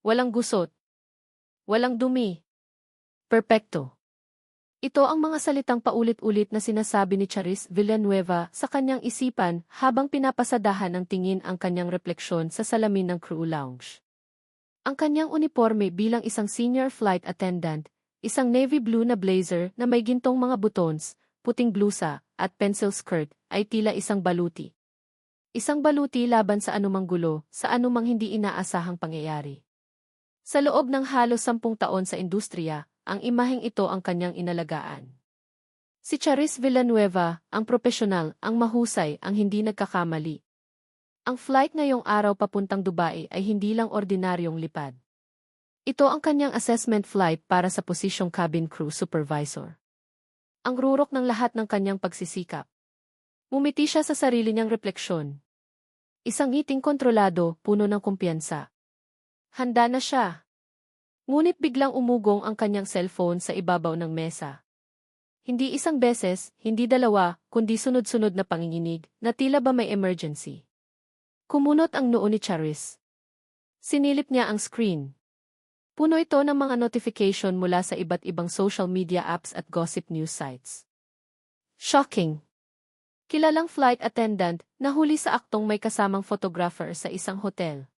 Walang gusot. Walang dumi. Perpekto. Ito ang mga salitang paulit-ulit na sinasabi ni Charis Villanueva sa kanyang isipan habang pinapasadahan ng tingin ang kanyang refleksyon sa salamin ng crew lounge. Ang kanyang uniforme bilang isang senior flight attendant, isang navy blue na blazer na may gintong mga buttons, puting blusa, at pencil skirt, ay tila isang baluti. Isang baluti laban sa anumang gulo, sa anumang hindi inaasahang pangyayari. Sa loob ng halos 10 taon sa industriya, ang imaheng ito ang kanyang inalagaan. Si Charis Villanueva, ang propesyonal, ang mahusay, ang hindi nagkakamali. Ang flight ngayong araw papuntang Dubai ay hindi lang ordinaryong lipad. Ito ang kanyang assessment flight para sa posisyong cabin crew supervisor. Ang rurok ng lahat ng kanyang pagsisikap. Ngumiti siya sa sarili niyang refleksyon. Isang ngiting kontrolado, puno ng kumpiyansa. Handa na siya. Ngunit biglang umugong ang kanyang cellphone sa ibabaw ng mesa. Hindi isang beses, hindi dalawa, kundi sunod-sunod na panginginig, na tila ba may emergency. Kumunot ang noo ni Charis. Sinilip niya ang screen. Puno ito ng mga notification mula sa iba't ibang social media apps at gossip news sites. Shocking! Kilalang flight attendant, nahuli sa aktong may kasamang photographer sa isang hotel.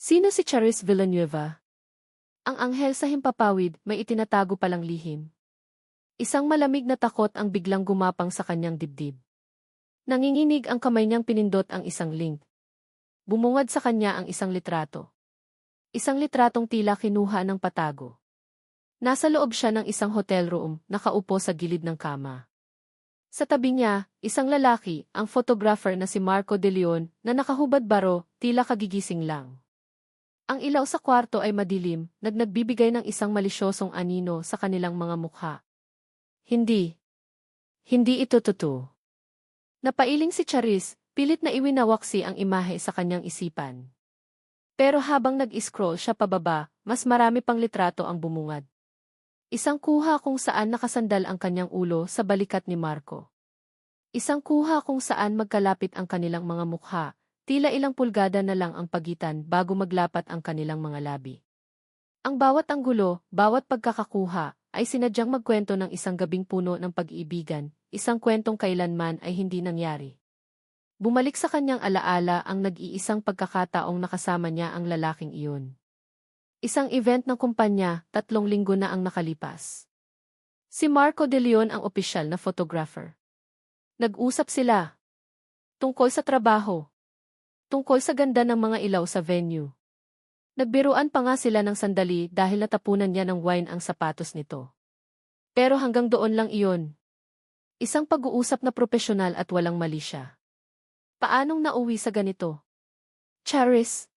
Sino si Charis Villanueva? Ang anghel sa himpapawid, may itinatago palang lihim. Isang malamig na takot ang biglang gumapang sa kanyang dibdib. Nanginginig ang kamay niyang pinindot ang isang link. Bumungad sa kanya ang isang litrato. Isang litratong tila kinuha ng patago. Nasa loob siya ng isang hotel room, nakaupo sa gilid ng kama. Sa tabi niya, isang lalaki, ang photographer na si Marco De Leon, na nakahubad baro, tila kagigising lang. Ang ilaw sa kwarto ay madilim, nagbibigay ng isang malisyosong anino sa kanilang mga mukha. Hindi. Hindi ito totoo. Napailing si Charis, pilit na iwinawaksi ang imahe sa kanyang isipan. Pero habang nag-scroll siya pababa, mas marami pang litrato ang bumungad. Isang kuha kung saan nakasandal ang kanyang ulo sa balikat ni Marco. Isang kuha kung saan magkalapit ang kanilang mga mukha, tila ilang pulgada na lang ang pagitan bago maglapat ang kanilang mga labi. Ang bawat anggulo, bawat pagkakakuha, ay sinadyang magkwento ng isang gabing puno ng pag-iibigan, isang kwentong kailanman ay hindi nangyari. Bumalik sa kanyang alaala ang nag-iisang pagkakataong nakasama niya ang lalaking iyon. Isang event ng kumpanya, 3 linggo na ang nakalipas. Si Marco De Leon ang opisyal na photographer. Nag-usap sila. Tungkol sa trabaho. Tungkol sa ganda ng mga ilaw sa venue. Nagbiruan pa nga sila ng sandali dahil natapunan niya ng wine ang sapatos nito. Pero hanggang doon lang iyon. Isang pag-uusap na propesyonal at walang mali siya. Paanong nauwi sa ganito? Charis.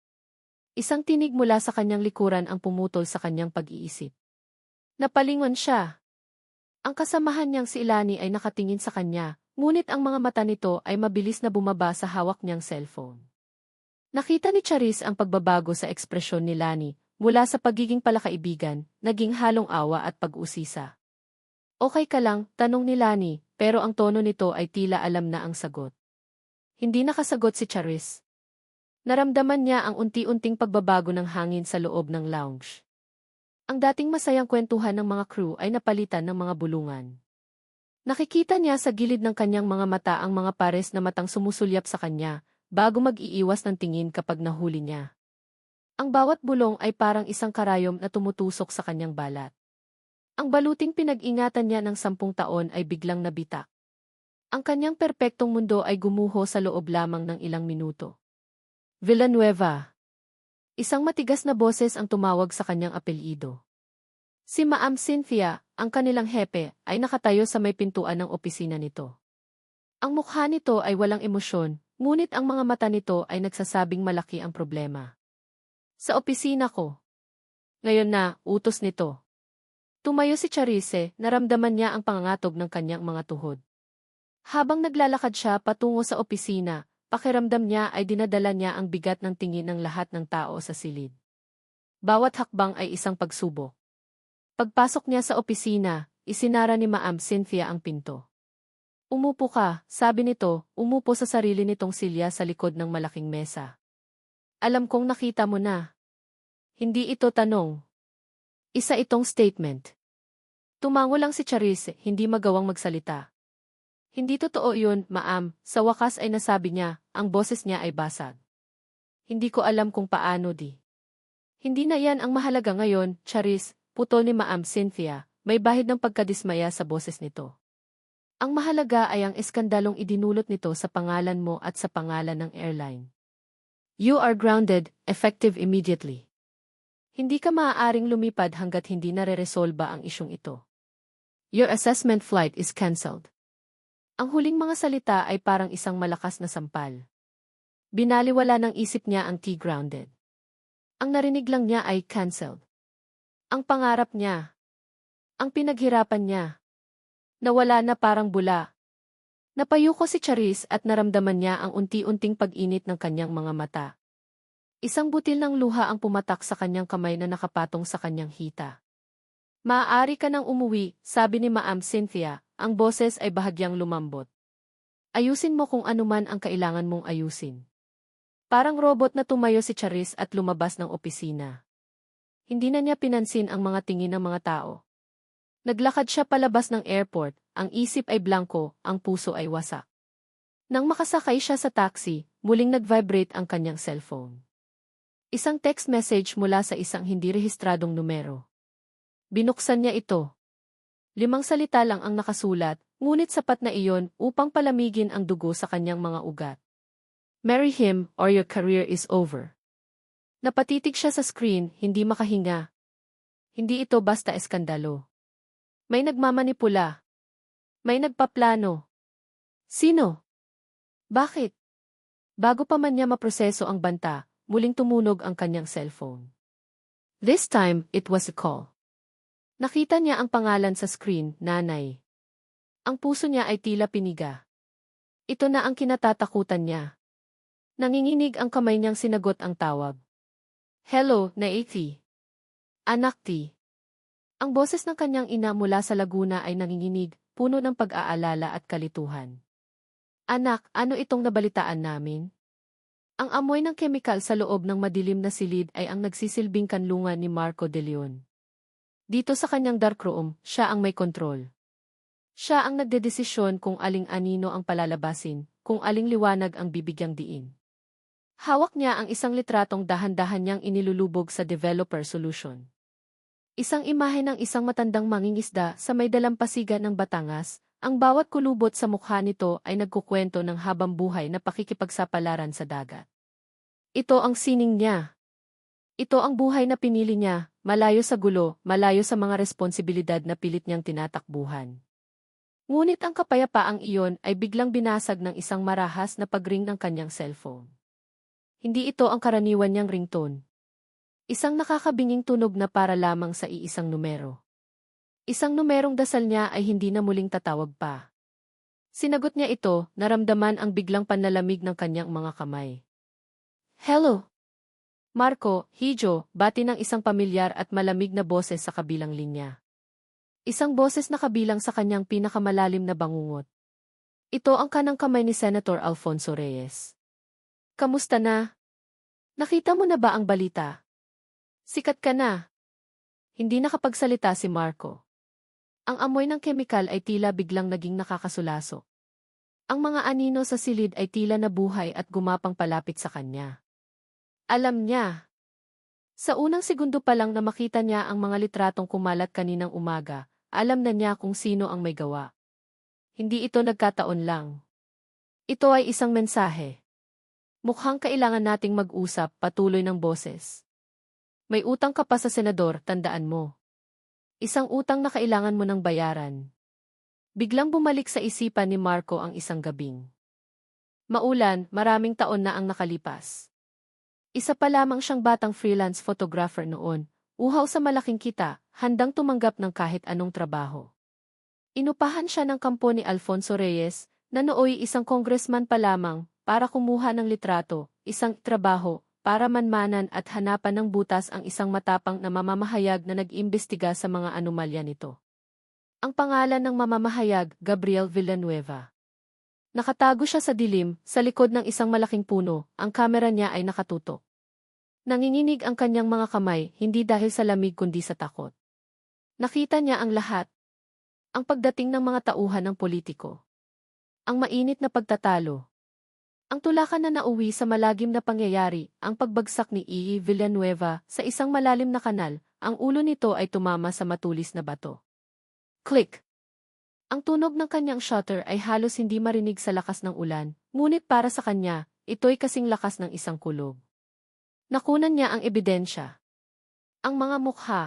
Isang tinig mula sa kanyang likuran ang pumutol sa kanyang pag-iisip. Napalingon siya. Ang kasamahan niyang si Ilani ay nakatingin sa kanya, ngunit ang mga mata nito ay mabilis na bumaba sa hawak niyang cellphone. Nakita ni Charis ang pagbabago sa ekspresyon ni Lani, mula sa pagiging palakaibigan, naging halong awa at pag-usisa. Okay ka lang, tanong ni Lani, pero ang tono nito ay tila alam na ang sagot. Hindi nakasagot si Charis. Naramdaman niya ang unti-unting pagbabago ng hangin sa loob ng lounge. Ang dating masayang kwentuhan ng mga crew ay napalitan ng mga bulungan. Nakikita niya sa gilid ng kanyang mga mata ang mga pares na matang sumusulyap sa kanya, bago mag-iiwas ng tingin kapag nahuli niya. Ang bawat bulong ay parang isang karayom na tumutusok sa kanyang balat. Ang baluting pinag-ingatan niya ng 10 taon ay biglang nabitak. Ang kanyang perpektong mundo ay gumuho sa loob lamang ng ilang minuto. Villanueva. Isang matigas na boses ang tumawag sa kanyang apelyido. Si Ma'am Cynthia, ang kanilang hepe, ay nakatayo sa may pintuan ng opisina nito. Ang mukha nito ay walang emosyon, ngunit ang mga mata nito ay nagsasabing malaki ang problema. Sa opisina ko. Ngayon na, utos nito. Tumayo si Charise, naramdaman niya ang pangangatog ng kanyang mga tuhod. Habang naglalakad siya patungo sa opisina, pakiramdam niya ay dinadala niya ang bigat ng tingin ng lahat ng tao sa silid. Bawat hakbang ay isang pagsubok. Pagpasok niya sa opisina, isinara ni Ma'am Cynthia ang pinto. Umupo ka, sabi nito, umupo sa sarili nitong silya sa likod ng malaking mesa. Alam kong nakita mo na. Hindi ito tanong. Isa itong statement. Tumango lang si Charisse, hindi magawang magsalita. Hindi totoo yun, ma'am. Sa wakas ay nasabi niya, ang boses niya ay basag. Hindi ko alam kung paano di. Hindi na yan ang mahalaga ngayon, Charisse, putol ni Ma'am Cynthia, may bahid ng pagkadismaya sa boses nito. Ang mahalaga ay ang eskandalong idinulot nito sa pangalan mo at sa pangalan ng airline. You are grounded, effective immediately. Hindi ka maaaring lumipad hanggat hindi nare-resolba ang isyong ito. Your assessment flight is cancelled. Ang huling mga salita ay parang isang malakas na sampal. Binaliwala ng isip niya ang T-grounded. Ang narinig lang niya ay cancelled. Ang pangarap niya. Ang pinaghirapan niya. Nawala na parang bula. Napayuko si Charisse at naramdaman niya ang unti-unting pag-init ng kanyang mga mata. Isang butil ng luha ang pumatak sa kanyang kamay na nakapatong sa kanyang hita. Maaari ka nang umuwi, sabi ni Ma'am Cynthia, ang boses ay bahagyang lumambot. Ayusin mo kung anuman ang kailangan mong ayusin. Parang robot na tumayo si Charisse at lumabas ng opisina. Hindi na niya pinansin ang mga tingin ng mga tao. Naglakad siya palabas ng airport, ang isip ay blanko, ang puso ay wasak. Nang makasakay siya sa taxi, muling nag-vibrate ang kanyang cellphone. Isang text message mula sa isang hindi rehistradong numero. Binuksan niya ito. 5 salita lang ang nakasulat, ngunit sapat na iyon upang palamigin ang dugo sa kanyang mga ugat. Marry him or your career is over. Napatitig siya sa screen, hindi makahinga. Hindi ito basta eskandalo. May nagmamanipula. May nagpaplano. Sino? Bakit? Bago pa man niya maproseso ang banta, muling tumunog ang kanyang cellphone. This time, it was a call. Nakita niya ang pangalan sa screen, Nanay. Ang puso niya ay tila piniga. Ito na ang kinatatakutan niya. Nanginginig ang kamay niyang sinagot ang tawag. Hello, Naiti. Anak T. Ang boses ng kanyang ina mula sa Laguna ay nanginginig, puno ng pag-aalala at kalituhan. Anak, ano itong nabalitaan namin? Ang amoy ng kemikal sa loob ng madilim na silid ay ang nagsisilbing kanlungan ni Marco De Leon. Dito sa kanyang darkroom, siya ang may kontrol. Siya ang nagdedesisyon kung aling anino ang palalabasin, kung aling liwanag ang bibigyang diin. Hawak niya ang isang litratong dahan-dahan niyang inilulubog sa developer solution. Isang imahe ng isang matandang mangingisda sa may dalampasigan ng Batangas, ang bawat kulubot sa mukha nito ay nagkukwento ng habang buhay na pakikipagsapalaran sa dagat. Ito ang sining niya. Ito ang buhay na pinili niya, malayo sa gulo, malayo sa mga responsibilidad na pilit niyang tinatakbuhan. Ngunit ang kapayapaang iyon ay biglang binasag ng isang marahas na pagring ng kanyang cellphone. Hindi ito ang karaniwan niyang ringtone. Isang nakakabinging tunog na para lamang sa iisang numero. Isang numerong dasal niya ay hindi na muling tatawag pa. Sinagot niya ito, naramdaman ang biglang panlalamig ng kanyang mga kamay. Hello? Marco, Hijo, bati ng isang pamilyar at malamig na boses sa kabilang linya. Isang boses na kabilang sa kanyang pinakamalalim na bangungot. Ito ang kanang kamay ni Senator Alfonso Reyes. Kamusta na? Nakita mo na ba ang balita? Sikat ka na. Hindi nakapagsalita si Marco. Ang amoy ng kemikal ay tila biglang naging nakakasulaso. Ang mga anino sa silid ay tila nabuhay at gumapang palapit sa kanya. Alam niya. Sa unang segundo pa lang na makita niya ang mga litratong kumalat kaninang umaga, alam na niya kung sino ang may gawa. Hindi ito nagkataon lang. Ito ay isang mensahe. Mukhang kailangan nating mag-usap, patuloy ng boses. May utang ka pa sa senador, tandaan mo. Isang utang na kailangan mo ng bayaran. Biglang bumalik sa isipan ni Marco ang isang gabing. Maulan, maraming taon na ang nakalipas. Isa pa lamang siyang batang freelance photographer noon, uhaw sa malaking kita, handang tumanggap ng kahit anong trabaho. Inupahan siya ng kampo ni Alfonso Reyes, na nooy isang congressman pa lamang, para kumuha ng litrato, isang trabaho, para manmanan at hanapan ng butas ang isang matapang na mamamahayag na nag-imbestiga sa mga anomalya nito. Ang pangalan ng mamamahayag, Gabriel Villanueva. Nakatago siya sa dilim, sa likod ng isang malaking puno, ang kamera niya ay nakatutok. Nanginginig ang kanyang mga kamay, hindi dahil sa lamig kundi sa takot. Nakita niya ang lahat. Ang pagdating ng mga tauhan ng politiko. Ang mainit na pagtatalo. Ang tulakan na nauwi sa malagim na pangyayari, ang pagbagsak ni E. Villanueva sa isang malalim na kanal, ang ulo nito ay tumama sa matulis na bato. Click! Ang tunog ng kanyang shutter ay halos hindi marinig sa lakas ng ulan, ngunit para sa kanya, ito'y kasing lakas ng isang kulog. Nakunan niya ang ebidensya. Ang mga mukha.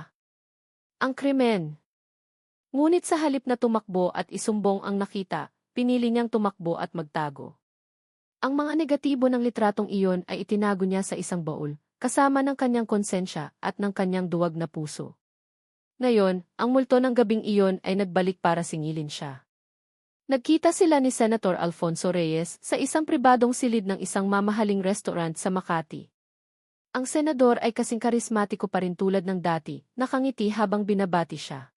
Ang krimen. Ngunit sa halip na tumakbo at isumbong ang nakita, pinili niyang tumakbo at magtago. Ang mga negatibo ng litratong iyon ay itinago niya sa isang baul, kasama ng kanyang konsensya at ng kanyang duwag na puso. Ngayon, ang multo ng gabing iyon ay nagbalik para singilin siya. Nagkita sila ni Senator Alfonso Reyes sa isang pribadong silid ng isang mamahaling restaurant sa Makati. Ang senador ay kasing karismatiko pa rin tulad ng dati, nakangiti habang binabati siya.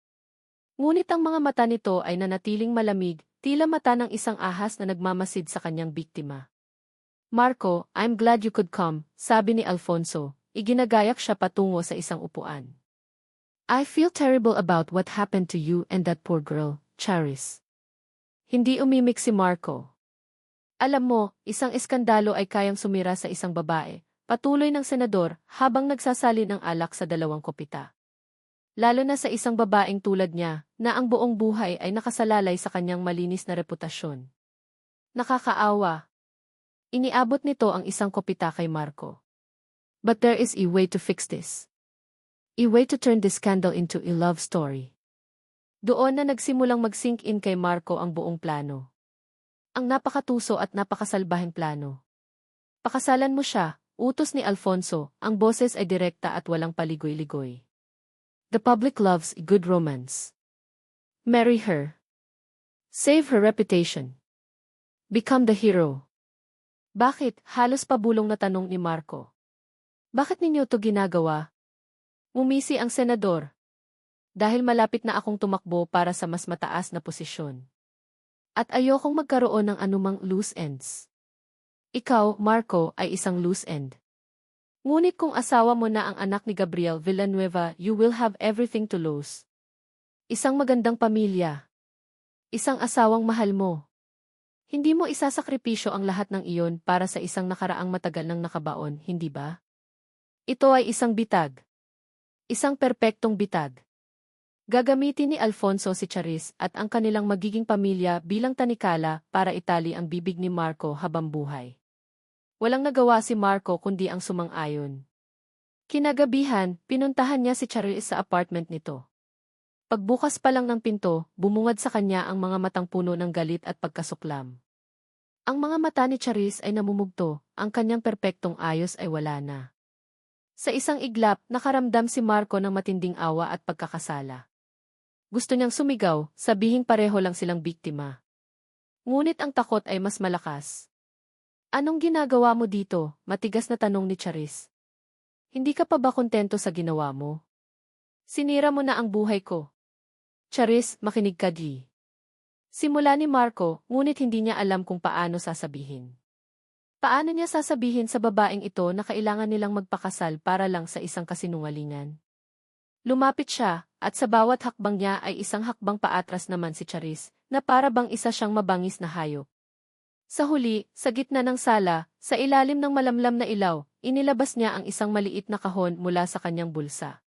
Ngunit ang mga mata nito ay nanatiling malamig, tila mata ng isang ahas na nagmamasid sa kanyang biktima. Marco, I'm glad you could come, sabi ni Alfonso, iginagayak siya patungo sa isang upuan. I feel terrible about what happened to you and that poor girl, Charis. Hindi umimik si Marco. Alam mo, isang eskandalo ay kayang sumira sa isang babae, patuloy ng senador habang nagsasalin ng alak sa dalawang kopita. Lalo na sa isang babaeng tulad niya, na ang buong buhay ay nakasalalay sa kanyang malinis na reputasyon. Nakakaawa. Iniabot nito ang isang kopita kay Marco. But there is a way to fix this. A way to turn this scandal into a love story. Doon na nagsimulang mag-sink in kay Marco ang buong plano. Ang napakatuso at napakasalbaheng plano. Pakasalan mo siya, utos ni Alfonso, ang boses ay direkta at walang paligoy-ligoy. The public loves a good romance. Marry her. Save her reputation. Become the hero. Bakit? Halos pabulong na tanong ni Marco. Bakit ninyo to ginagawa? Umisi ang senador. Dahil malapit na akong tumakbo para sa mas mataas na posisyon. At ayokong magkaroon ng anumang loose ends. Ikaw, Marco, ay isang loose end. Ngunit kung asawa mo na ang anak ni Gabriel Villanueva, you will have everything to lose. Isang magandang pamilya. Isang asawang mahal mo. Hindi mo isasakripisyo ang lahat ng iyon para sa isang nakaraang matagal ng nakabaon, hindi ba? Ito ay isang bitag. Isang perpektong bitag. Gagamitin ni Alfonso si Charis at ang kanilang magiging pamilya bilang tanikala para itali ang bibig ni Marco habang buhay. Walang nagawa si Marco kundi ang sumang-ayon. Kinagabihan, pinuntahan niya si Charis sa apartment nito. Pagbukas pa lang ng pinto, bumungad sa kanya ang mga matang puno ng galit at pagkasuklam. Ang mga mata ni Charis ay namumugto, ang kanyang perpektong ayos ay wala na. Sa isang iglap, nakaramdam si Marco ng matinding awa at pagkakasala. Gusto niyang sumigaw, sabihing pareho lang silang biktima. Ngunit ang takot ay mas malakas. Anong ginagawa mo dito? Matigas na tanong ni Charis. Hindi ka pa ba kontento sa ginawa mo? Sinira mo na ang buhay ko. Charis, makinig ka di. Simula ni Marco, ngunit hindi niya alam kung paano sasabihin. Paano niya sasabihin sa babaeng ito na kailangan nilang magpakasal para lang sa isang kasinungalingan? Lumapit siya, at sa bawat hakbang niya ay isang hakbang paatras naman si Charis, na para bang isa siyang mabangis na hayop. Sa huli, sa gitna ng sala, sa ilalim ng malamlam na ilaw, inilabas niya ang isang maliit na kahon mula sa kanyang bulsa.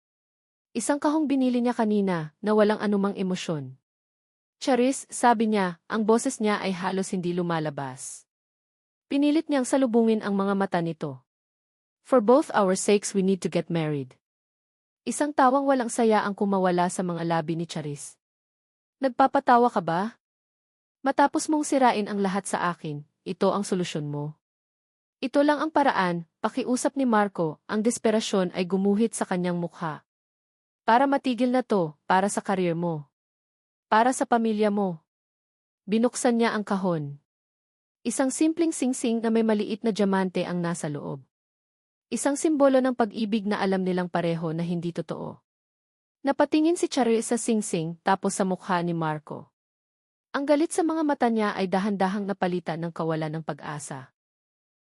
Isang kahong binili niya kanina, na walang anumang emosyon. Charis, sabi niya, ang boses niya ay halos hindi lumalabas. Pinilit niyang salubungin ang mga mata nito. For both our sakes we need to get married. Isang tawang walang saya ang kumawala sa mga labi ni Charis. Nagpapatawa ka ba? Matapos mong sirain ang lahat sa akin, ito ang solusyon mo. Ito lang ang paraan, pakiusap ni Marco, ang desperasyon ay gumuhit sa kanyang mukha. Para matigil na to, para sa karir mo. Para sa pamilya mo. Binuksan niya ang kahon. Isang simpleng singsing na may maliit na diamante ang nasa loob. Isang simbolo ng pag-ibig na alam nilang pareho na hindi totoo. Napatingin si Charis sa singsing tapos sa mukha ni Marco. Ang galit sa mga mata niya ay dahan-dahang napalitan ng kawalan ng pag-asa.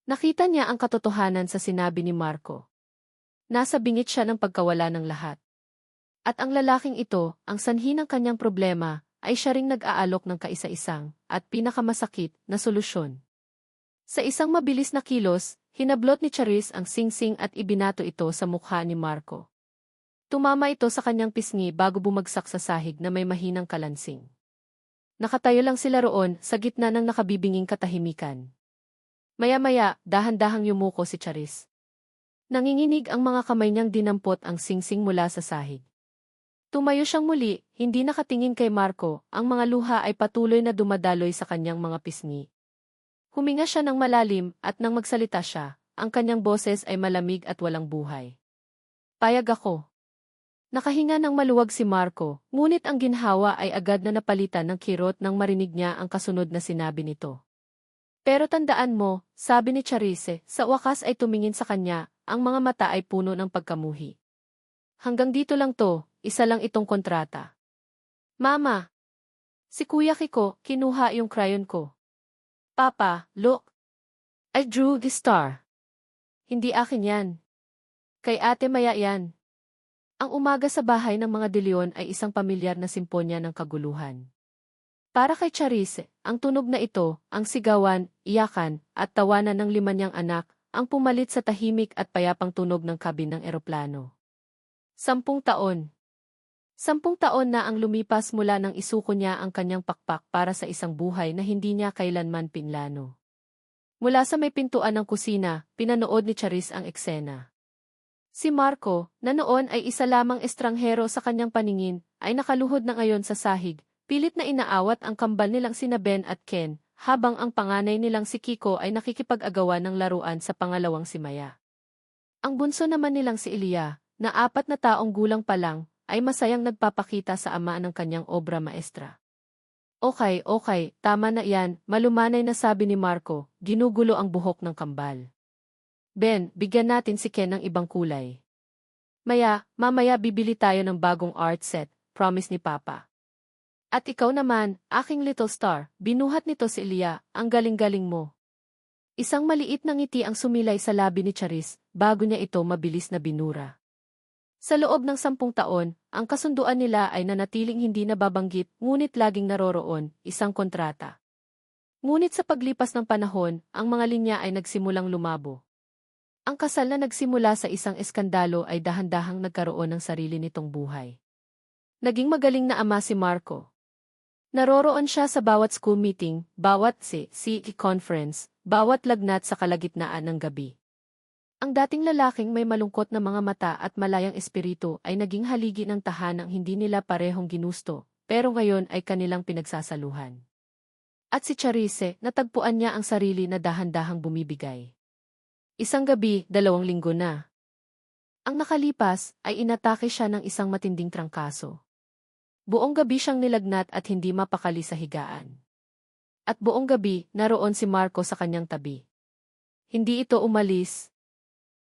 Nakita niya ang katotohanan sa sinabi ni Marco. Nasa bingit siya ng pagkawala ng lahat. At ang lalaking ito, ang sanhi ng kanyang problema, ay siya ring nag-aalok ng kaisa-isang at pinakamasakit na solusyon. Sa isang mabilis na kilos, hinablot ni Charis ang singsing at ibinato ito sa mukha ni Marco. Tumama ito sa kanyang pisngi bago bumagsak sa sahig na may mahinang kalansing. Nakatayo lang sila roon sa gitna ng nakabibinging katahimikan. Maya-maya, dahan-dahang yumuko si Charis. Nanginginig ang mga kamay niyang dinampot ang singsing mula sa sahig. Tumayo siyang muli, hindi nakatingin kay Marco, ang mga luha ay patuloy na dumadaloy sa kanyang mga pisngi. Huminga siya ng malalim at nang magsalita siya, ang kanyang boses ay malamig at walang buhay. Payag ako. Nakahinga ng maluwag si Marco, ngunit ang ginhawa ay agad na napalitan ng kirot nang marinig niya ang kasunod na sinabi nito. Pero tandaan mo, sabi ni Charise, sa wakas ay tumingin sa kanya, ang mga mata ay puno ng pagkamuhi. Hanggang dito lang to, isa lang itong kontrata. Mama! Si Kuya Kiko, kinuha yung crayon ko. Papa, look! I drew the star. Hindi akin yan. Kay Ate Maya yan. Ang umaga sa bahay ng mga De Leon ay isang pamilyar na simponya ng kaguluhan. Para kay Charise, ang tunog na ito, ang sigawan, iyakan, at tawanan ng 5 niyang anak, ang pumalit sa tahimik at payapang tunog ng kabin ng eroplano. 10 taon. 10 taon na ang lumipas mula nang isuko niya ang kanyang pakpak para sa isang buhay na hindi niya kailanman pinlano. Mula sa may pintuan ng kusina, pinanood ni Charis ang eksena. Si Marco, na noon ay isa lamang estranghero sa kanyang paningin, ay nakaluhod na ngayon sa sahig, pilit na inaawat ang kambal nilang sina Ben at Ken, habang ang panganay nilang si Kiko ay nakikipag-agawan ng laruan sa pangalawang si Maya. Ang bunso naman nilang si Elia, na 4 na taong gulang pa lang, ay masayang nagpapakita sa ama ng kanyang obra maestra. Okay, tama na yan, malumanay na sabi ni Marco, ginugulo ang buhok ng kambal. Ben, bigyan natin si Ken ng ibang kulay. Maya, mamaya bibili tayo ng bagong art set, promise ni Papa. At ikaw naman, aking little star, binuhat nito si Elia, ang galing-galing mo. Isang maliit na ngiti ang sumilay sa labi ni Charis, bago niya ito mabilis na binura. Sa loob ng 10 taon, ang kasunduan nila ay nanatiling hindi nababanggit, ngunit laging naroroon, isang kontrata. Ngunit sa paglipas ng panahon, ang mga linya ay nagsimulang lumabo. Ang kasal na nagsimula sa isang eskandalo ay dahan-dahang nagkaroon ng sarili nitong buhay. Naging magaling na ama si Marco. Naroroon siya sa bawat school meeting, bawat city conference, bawat lagnat sa kalagitnaan ng gabi. Ang dating lalaking may malungkot na mga mata at malayang espiritu ay naging haligi ng tahanang hindi nila parehong ginusto, pero ngayon ay kanilang pinagsasaluhan. At si Charise, natagpuan niya ang sarili na dahan-dahang bumibigay. Isang gabi, 2 linggo na. Ang nakalipas ay inatake siya ng isang matinding trangkaso. Buong gabi siyang nilagnat at hindi mapakali sa higaan. At buong gabi, naroon si Marco sa kanyang tabi. Hindi ito umalis.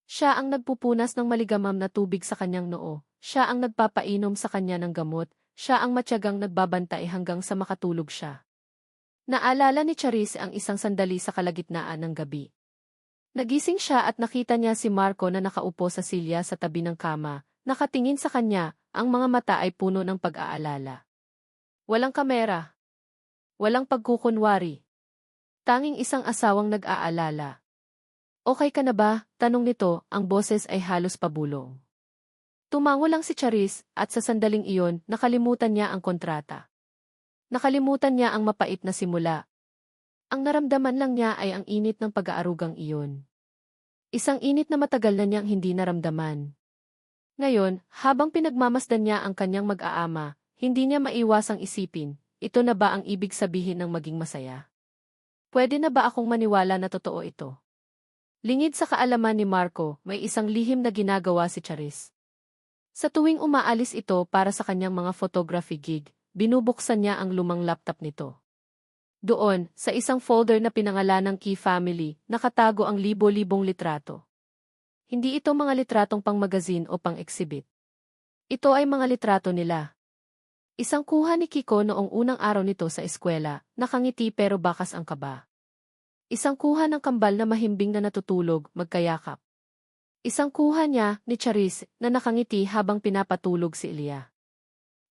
Siya ang nagpupunas ng maligamam na tubig sa kanyang noo, siya ang nagpapainom sa kanya ng gamot, siya ang matyagang nagbabantay hanggang sa makatulog siya. Naalala ni Charis ang isang sandali sa kalagitnaan ng gabi. Nagising siya at nakita niya si Marco na nakaupo sa silya sa tabi ng kama, nakatingin sa kanya, ang mga mata ay puno ng pag-aalala. Walang kamera. Walang pagkukunwari. Tanging isang asawang nag-aalala. Okay ka na ba? Tanong nito, ang boses ay halos pabulong. Tumango lang si Charis, at sa sandaling iyon, nakalimutan niya ang kontrata. Nakalimutan niya ang mapait na simula. Ang naramdaman lang niya ay ang init ng pag-aarugang iyon. Isang init na matagal na niyang hindi naramdaman. Ngayon, habang pinagmamasdan niya ang kanyang mag-aama, hindi niya maiwasang isipin, ito na ba ang ibig sabihin ng maging masaya? Pwede na ba akong maniwala na totoo ito? Lingid sa kaalaman ni Marco, may isang lihim na ginagawa si Charis. Sa tuwing umaalis ito para sa kanyang mga photography gig, binubuksan niya ang lumang laptop nito. Doon, sa isang folder na pinangalanang Key Family, nakatago ang libo-libong litrato. Hindi ito mga litratong pang-magazine o pang-exhibit. Ito ay mga litrato nila. Isang kuha ni Kiko noong unang araw nito sa eskwela, nakangiti pero bakas ang kaba. Isang kuha ng kambal na mahimbing na natutulog, magkayakap. Isang kuha niya ni Charis na nakangiti habang pinapatulog si Ilya.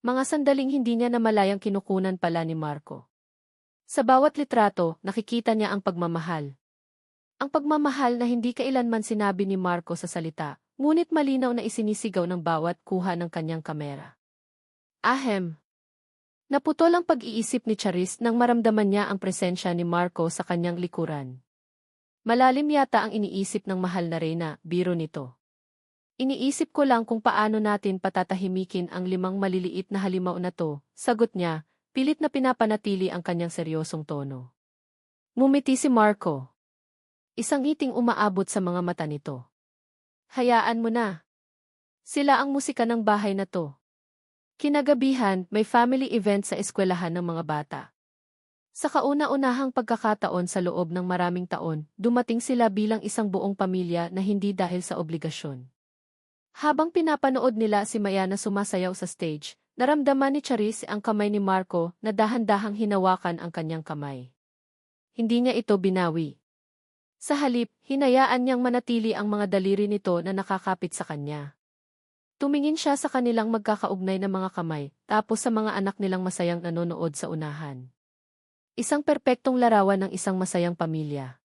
Mga sandaling hindi niya namalayang kinukunan pala ni Marco. Sa bawat litrato, nakikita niya ang pagmamahal. Ang pagmamahal na hindi kailanman sinabi ni Marco sa salita, ngunit malinaw na isinisigaw ng bawat kuha ng kanyang kamera. Ahem. Naputol ang pag-iisip ni Charis nang maramdaman niya ang presensya ni Marco sa kanyang likuran. Malalim yata ang iniisip ng mahal na reyna, biro nito. Iniisip ko lang kung paano natin patatahimikin ang 5 maliliit na halimaw na to, sagot niya, pilit na pinapanatili ang kanyang seryosong tono. Ngumiti si Marco. Isang ngiting umaabot sa mga mata nito. Hayaan mo na. Sila ang musika ng bahay na to. Kinagabihan, may family event sa eskwelahan ng mga bata. Sa kauna-unahang pagkakataon sa loob ng maraming taon, dumating sila bilang isang buong pamilya na hindi dahil sa obligasyon. Habang pinapanood nila si Maya na sumasayaw sa stage, naramdaman ni Charis ang kamay ni Marco na dahan-dahang hinawakan ang kanyang kamay. Hindi niya ito binawi. Sa halip, hinayaan niyang manatili ang mga daliri nito na nakakapit sa kanya. Tumingin siya sa kanilang magkakaugnay na mga kamay, tapos sa mga anak nilang masayang nanonood sa unahan. Isang perpektong larawan ng isang masayang pamilya.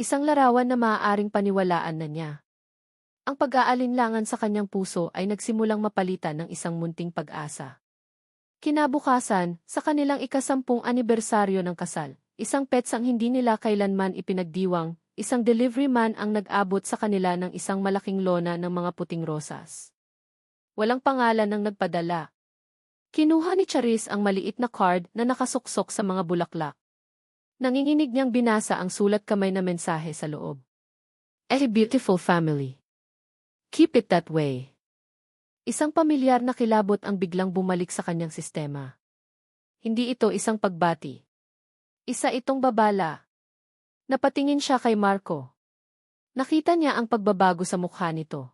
Isang larawan na maaaring paniwalaan na niya. Ang pag-aalinlangan sa kanyang puso ay nagsimulang mapalitan ng isang munting pag-asa. Kinabukasan, sa kanilang ika-10 anibersaryo ng kasal, isang petsang hindi nila kailanman ipinagdiwang, isang delivery man ang nag-abot sa kanila ng isang malaking lona ng mga puting rosas. Walang pangalan ng nagpadala. Kinuha ni Charis ang maliit na card na nakasuksok sa mga bulaklak. Nanginginig niyang binasa ang sulat kamay na mensahe sa loob. A beautiful family. Keep it that way. Isang pamilyar na kilabot ang biglang bumalik sa kanyang sistema. Hindi ito isang pagbati. Isa itong babala. Napatingin siya kay Marco. Nakita niya ang pagbabago sa mukha nito.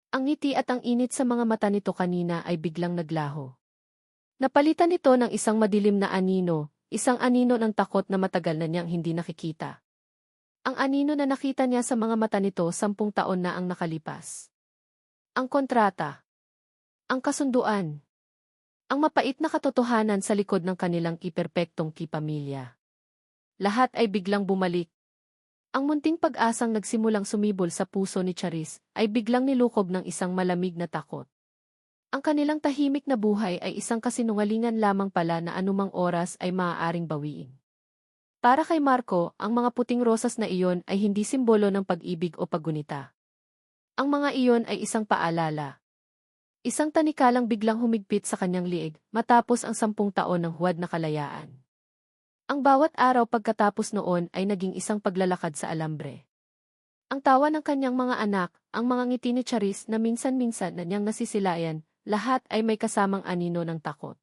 Ang ngiti at ang init sa mga mata nito kanina ay biglang naglaho. Napalitan ito ng isang madilim na anino, isang anino ng takot na matagal na niyang hindi nakikita. Ang anino na nakita niya sa mga mata nito 10 taon na ang nakalipas. Ang kontrata. Ang kasunduan. Ang mapait na katotohanan sa likod ng kanilang iperpektong kipamilya. Lahat ay biglang bumalik. Ang munting pag-asang nagsimulang sumibol sa puso ni Charis ay biglang nilukob ng isang malamig na takot. Ang kanilang tahimik na buhay ay isang kasinungalingan lamang pala na anumang oras ay maaaring bawiin. Para kay Marco, ang mga puting rosas na iyon ay hindi simbolo ng pag-ibig o paggunita. Ang mga iyon ay isang paalala. Isang tanikalang biglang humigpit sa kanyang liig matapos ang 10 taon ng huwad na kalayaan. Ang bawat araw pagkatapos noon ay naging isang paglalakad sa alambre. Ang tawa ng kanyang mga anak, ang mga ngiti ni Charis na minsan-minsan na niyang nasisilayan, lahat ay may kasamang anino ng takot.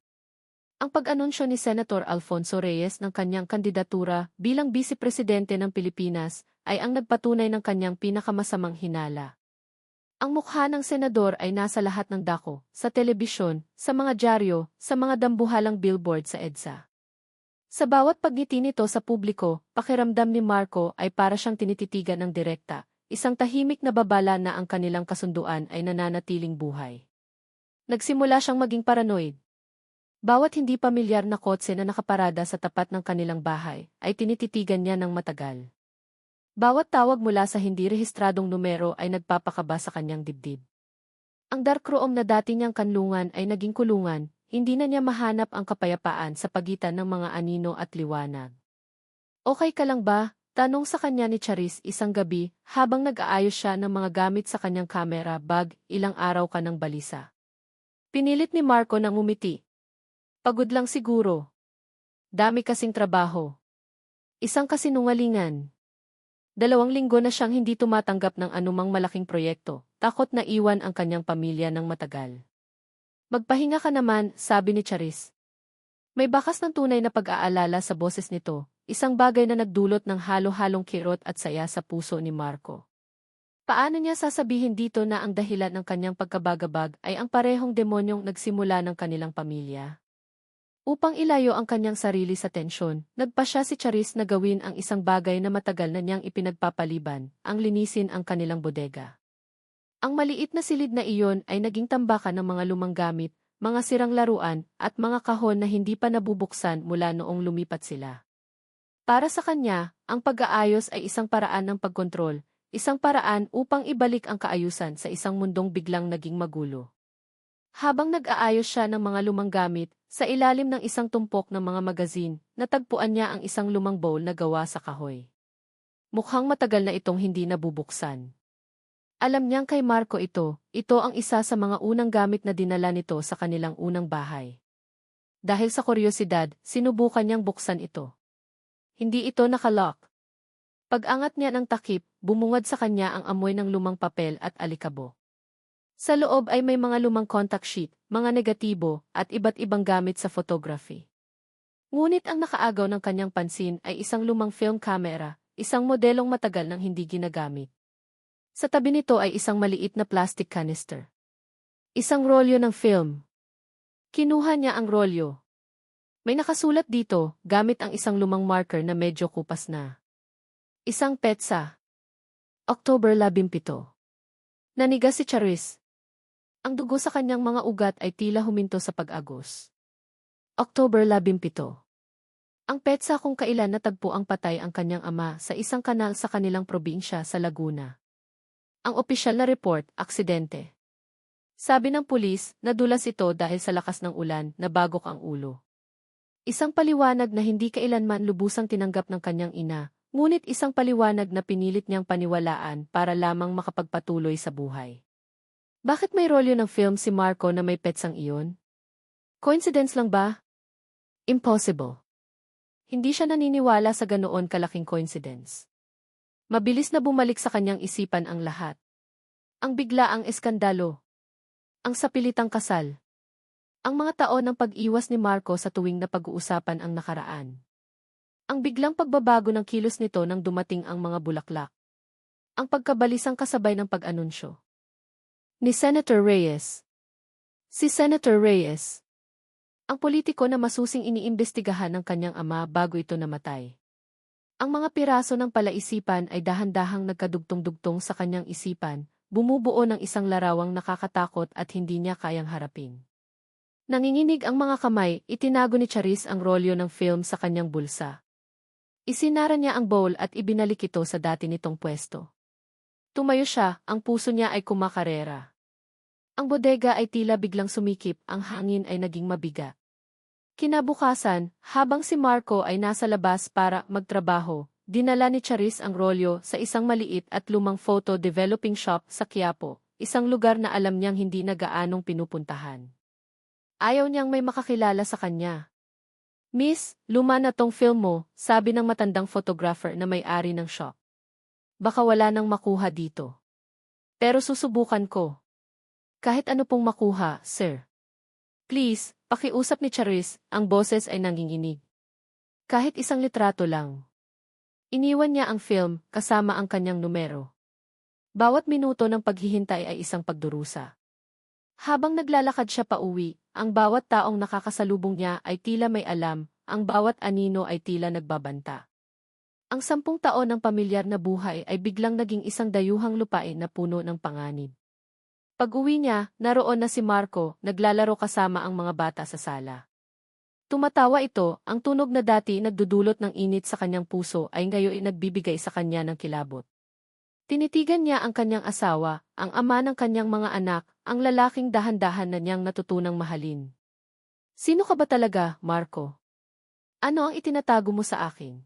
Ang pag-anunsyo ni Senator Alfonso Reyes ng kanyang kandidatura bilang Vice-Presidente ng Pilipinas ay ang nagpatunay ng kanyang pinakamasamang hinala. Ang mukha ng senador ay nasa lahat ng dako, sa telebisyon, sa mga dyaryo, sa mga dambuhalang billboard sa EDSA. Sa bawat pagngiti nito sa publiko, pakiramdam ni Marco ay para siyang tinititigan ng direkta, isang tahimik na babala na ang kanilang kasunduan ay nananatiling buhay. Nagsimula siyang maging paranoid. Bawat hindi pamilyar na kotse na nakaparada sa tapat ng kanilang bahay, ay tinititigan niya ng matagal. Bawat tawag mula sa hindi rehistradong numero ay nagpapakaba sa kanyang dibdib. Ang dark room na dati niyang kanlungan ay naging kulungan, hindi na niya mahanap ang kapayapaan sa pagitan ng mga anino at liwanag. Okay ka lang ba? Tanong sa kanya ni Charis isang gabi habang nag-aayos siya ng mga gamit sa kanyang camera bag, ilang araw ka ng balisa. Pinilit ni Marco na ngumiti. Pagod lang siguro. Dami kasing trabaho. Isang kasinungalingan. 2 linggo na siyang hindi tumatanggap ng anumang malaking proyekto, takot na iwan ang kanyang pamilya ng matagal. Magpahinga ka naman, sabi ni Charis. May bakas ng tunay na pag-aalala sa boses nito, isang bagay na nagdulot ng halo-halong kirot at saya sa puso ni Marco. Paano niya sasabihin dito na ang dahilan ng kanyang pagkabagabag ay ang parehong demonyong nagsimula ng kanilang pamilya? Upang ilayo ang kanyang sarili sa tensyon, nagpasya si Charis na gawin ang isang bagay na matagal na niyang ipinagpapaliban, ang linisin ang kanilang bodega. Ang maliit na silid na iyon ay naging tambakan ng mga lumang gamit, mga sirang laruan, at mga kahon na hindi pa nabubuksan mula noong lumipat sila. Para sa kanya, ang pag-aayos ay isang paraan ng pagkontrol, isang paraan upang ibalik ang kaayusan sa isang mundong biglang naging magulo. Habang nag-aayos siya ng mga lumang gamit, sa ilalim ng isang tumpok ng mga magazine, natagpuan niya ang isang lumang bowl na gawa sa kahoy. Mukhang matagal na itong hindi nabubuksan. Alam niyang kay Marco ito ang isa sa mga unang gamit na dinala nito sa kanilang unang bahay. Dahil sa kuryosidad, sinubukan niyang buksan ito. Hindi ito nakalock. Pag-angat niya ng takip, bumungad sa kanya ang amoy ng lumang papel at alikabo. Sa loob ay may mga lumang contact sheet, mga negatibo, at iba't ibang gamit sa photography. Ngunit ang nakaagaw ng kanyang pansin ay isang lumang film camera, isang modelong matagal nang hindi ginagamit. Sa tabi nito ay isang maliit na plastic canister. Isang rolyo ng film. Kinuha niya ang rolyo. May nakasulat dito, gamit ang isang lumang marker na medyo kupas na. Isang petsa. October 17. Nanigas si Charis. Ang dugo sa kanyang mga ugat ay tila huminto sa pag-agos. October 17. Ang petsa kung kailan natagpo ang patay ang kanyang ama sa isang kanal sa kanilang probinsya sa Laguna. Ang opisyal na report, aksidente. Sabi ng pulis, nadulas ito dahil sa lakas ng ulan, nabagok ang ulo. Isang paliwanag na hindi kailanman lubusang tinanggap ng kanyang ina, ngunit isang paliwanag na pinilit niyang paniwalaan para lamang makapagpatuloy sa buhay. Bakit may rolyo ng film si Marco na may petsang iyon? Coincidence lang ba? Impossible. Hindi siya naniniwala sa ganoon kalaking coincidence. Mabilis na bumalik sa kanyang isipan ang lahat. Ang biglaang eskandalo. Ang sapilitang kasal. Ang mga taon ng pag-iwas ni Marco sa tuwing napag-uusapan ang nakaraan. Ang biglang pagbabago ng kilos nito nang dumating ang mga bulaklak. Ang pagkabalisang kasabay ng pag-anunsyo. Ni Senator Reyes. Si Senator Reyes. Ang politiko na masusing iniimbestigahan ng kanyang ama bago ito namatay. Ang mga piraso ng palaisipan ay dahan-dahang nagkadugtong-dugtong sa kanyang isipan, bumubuo ng isang larawang nakakatakot at hindi niya kayang harapin. Nanginginig ang mga kamay, itinago ni Charis ang rolyo ng film sa kanyang bulsa. Isinara niya ang bowl at ibinalik ito sa dati nitong pwesto. Tumayo siya, ang puso niya ay kumakarera. Ang bodega ay tila biglang sumikip, ang hangin ay naging mabigat. Kinabukasan, habang si Marco ay nasa labas para magtrabaho, dinala ni Charis ang rolyo sa isang maliit at lumang photo developing shop sa Quiapo, isang lugar na alam niyang hindi na gaanong pinupuntahan. Ayaw niyang may makakilala sa kanya. Miss, luma na tong film mo, sabi ng matandang photographer na may-ari ng shop. Baka wala nang makuha dito. Pero susubukan ko. Kahit ano pong makuha, sir. Please, pakiusap ni Charis, ang boses ay nanginginig. Kahit isang litrato lang. Iniwan niya ang film, kasama ang kanyang numero. Bawat minuto ng paghihintay ay isang pagdurusa. Habang naglalakad siya pauwi, ang bawat taong nakakasalubong niya ay tila may alam, ang bawat anino ay tila nagbabanta. Ang 10 taon ng pamilyar na buhay ay biglang naging isang dayuhang lupain na puno ng panganib. Pag-uwi niya, naroon na si Marco, naglalaro kasama ang mga bata sa sala. Tumatawa ito, ang tunog na dati nagdudulot ng init sa kanyang puso ay ngayon nagbibigay sa kanya ng kilabot. Tinitigan niya ang kanyang asawa, ang ama ng kanyang mga anak, ang lalaking dahan-dahan na niyang natutunang mahalin. Sino ka ba talaga, Marco? Ano ang itinatago mo sa akin?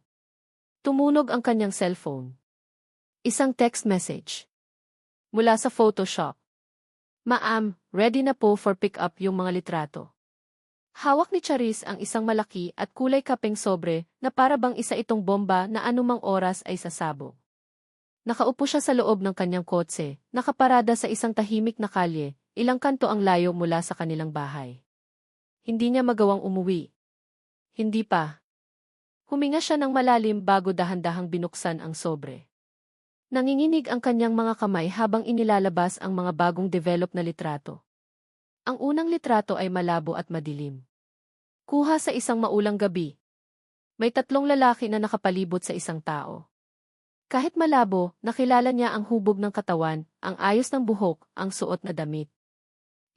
Tumunog ang kanyang cellphone. Isang text message. Mula sa Photoshop. Ma'am, ready na po for pick-up yung mga litrato. Hawak ni Charis ang isang malaki at kulay kapeng sobre na para bang isa itong bomba na anumang oras ay sasabog. Nakaupo siya sa loob ng kanyang kotse, nakaparada sa isang tahimik na kalye, ilang kanto ang layo mula sa kanilang bahay. Hindi niya magawang umuwi. Hindi pa. Huminga siya ng malalim bago dahan-dahang binuksan ang sobre. Nanginginig ang kanyang mga kamay habang inilalabas ang mga bagong develop na litrato. Ang unang litrato ay malabo at madilim. Kuha sa isang maulang gabi. May 3 lalaki na nakapalibot sa isang tao. Kahit malabo, nakilala niya ang hubog ng katawan, ang ayos ng buhok, ang suot na damit.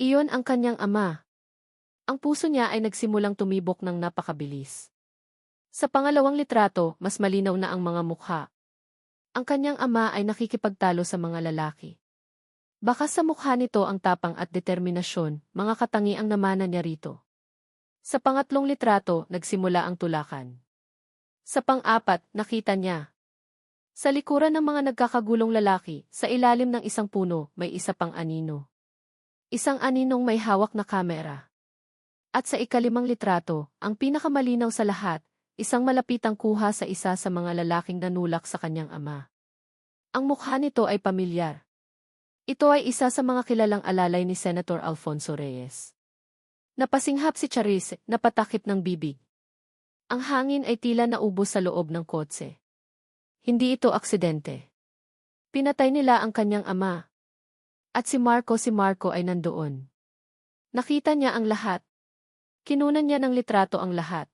Iyon ang kanyang ama. Ang puso niya ay nagsimulang tumibok ng napakabilis. Sa pangalawang litrato, mas malinaw na ang mga mukha. Ang kanyang ama ay nakikipagtalo sa mga lalaki. Baka sa mukha nito ang tapang at determinasyon, mga katangiang namana niya rito. Sa pangatlong litrato, nagsimula ang tulakan. Sa pang-apat, nakita niya. Sa likuran ng mga nagkakagulong lalaki, sa ilalim ng isang puno, may isa pang anino. Isang aninong may hawak na kamera. At sa ikalimang litrato, ang pinakamalinaw sa lahat, isang malapitang kuha sa isa sa mga lalaking nanulak sa kanyang ama. Ang mukha nito ay pamilyar. Ito ay isa sa mga kilalang alalay ni Senator Alfonso Reyes. Napasinghap si Charis, napatakip ng bibig. Ang hangin ay tila naubos sa loob ng kotse. Hindi ito aksidente. Pinatay nila ang kanyang ama. At si Marco ay nandoon. Nakita niya ang lahat. Kinunan niya ng litrato ang lahat.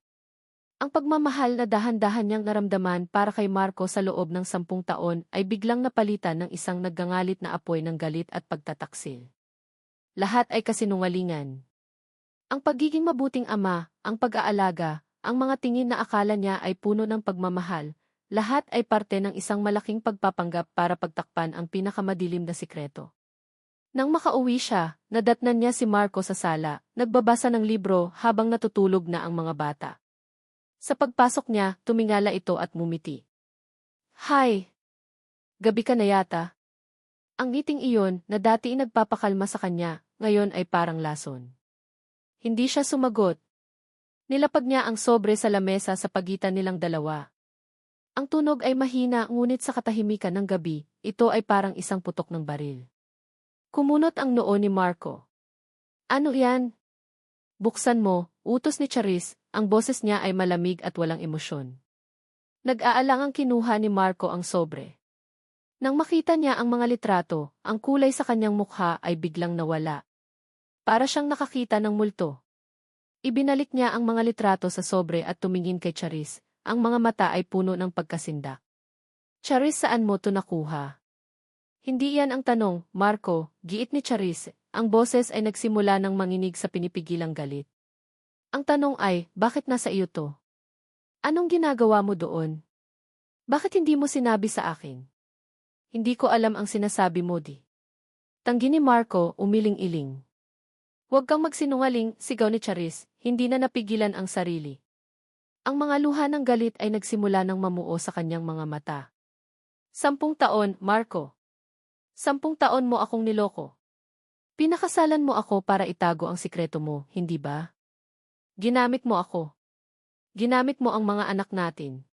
Ang pagmamahal na dahan-dahan niyang naramdaman para kay Marco sa loob ng 10 taon ay biglang napalitan ng isang naggangalit na apoy ng galit at pagtataksil. Lahat ay kasinungalingan. Ang pagiging mabuting ama, ang pag-aalaga, ang mga tingin na akala niya ay puno ng pagmamahal, lahat ay parte ng isang malaking pagpapanggap para pagtakpan ang pinakamadilim na sikreto. Nang makauwi siya, nadatnan niya si Marco sa sala, nagbabasa ng libro habang natutulog na ang mga bata. Sa pagpasok niya, tumingala ito at ngumiti. Hi! Gabi ka na yata. Ang ngiting iyon, na dati nagpapakalma sa kanya, ngayon ay parang lason. Hindi siya sumagot. Nilapag niya ang sobre sa lamesa sa pagitan nilang dalawa. Ang tunog ay mahina ngunit sa katahimikan ng gabi, ito ay parang isang putok ng baril. Kumunot ang noo ni Marco. Ano yan? Buksan mo, utos ni Charis, ang boses niya ay malamig at walang emosyon. Nag-aalangang kinuha ni Marco ang sobre. Nang makita niya ang mga litrato, ang kulay sa kanyang mukha ay biglang nawala. Para siyang nakakita ng multo. Ibinalik niya ang mga litrato sa sobre at tumingin kay Charis, ang mga mata ay puno ng pagkasindak. Charis, saan mo to nakuha? Hindi yan ang tanong, Marco, giit ni Charis, ang boses ay nagsimula ng manginig sa pinipigilang galit. Ang tanong ay, bakit nasa iyo to? Anong ginagawa mo doon? Bakit hindi mo sinabi sa akin? Hindi ko alam ang sinasabi mo di. Tanggi ni Marco, umiling-iling. Huwag kang magsinungaling, sigaw ni Charis, hindi na napigilan ang sarili. Ang mga luha ng galit ay nagsimula ng mamuo sa kanyang mga mata. 10 taon, Marco. 10 taon mo akong niloko. Pinakasalan mo ako para itago ang sikreto mo, hindi ba? Ginamit mo ako. Ginamit mo ang mga anak natin.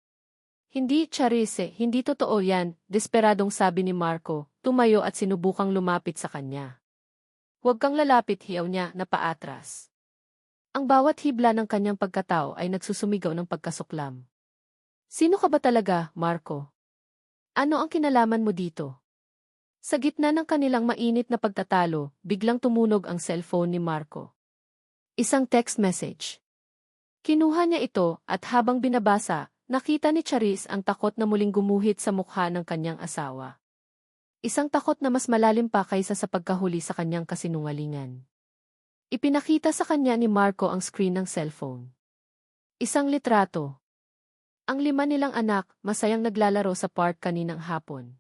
Hindi, Charis, hindi totoo yan, desperadong sabi ni Marco, tumayo at sinubukang lumapit sa kanya. Huwag kang lalapit, hiyaw niya, na paatras. Ang bawat hibla ng kanyang pagkatao ay nagsusumigaw ng pagkasuklam. Sino ka ba talaga, Marco? Ano ang kinalaman mo dito? Sa gitna ng kanilang mainit na pagtatalo, biglang tumunog ang cellphone ni Marco. Isang text message. Kinuha niya ito at habang binabasa, nakita ni Charis ang takot na muling gumuhit sa mukha ng kanyang asawa. Isang takot na mas malalim pa kaysa sa pagkahuli sa kanyang kasinungalingan. Ipinakita sa kanya ni Marco ang screen ng cellphone. Isang litrato. Ang 5 nilang anak, masayang naglalaro sa park kaninang hapon.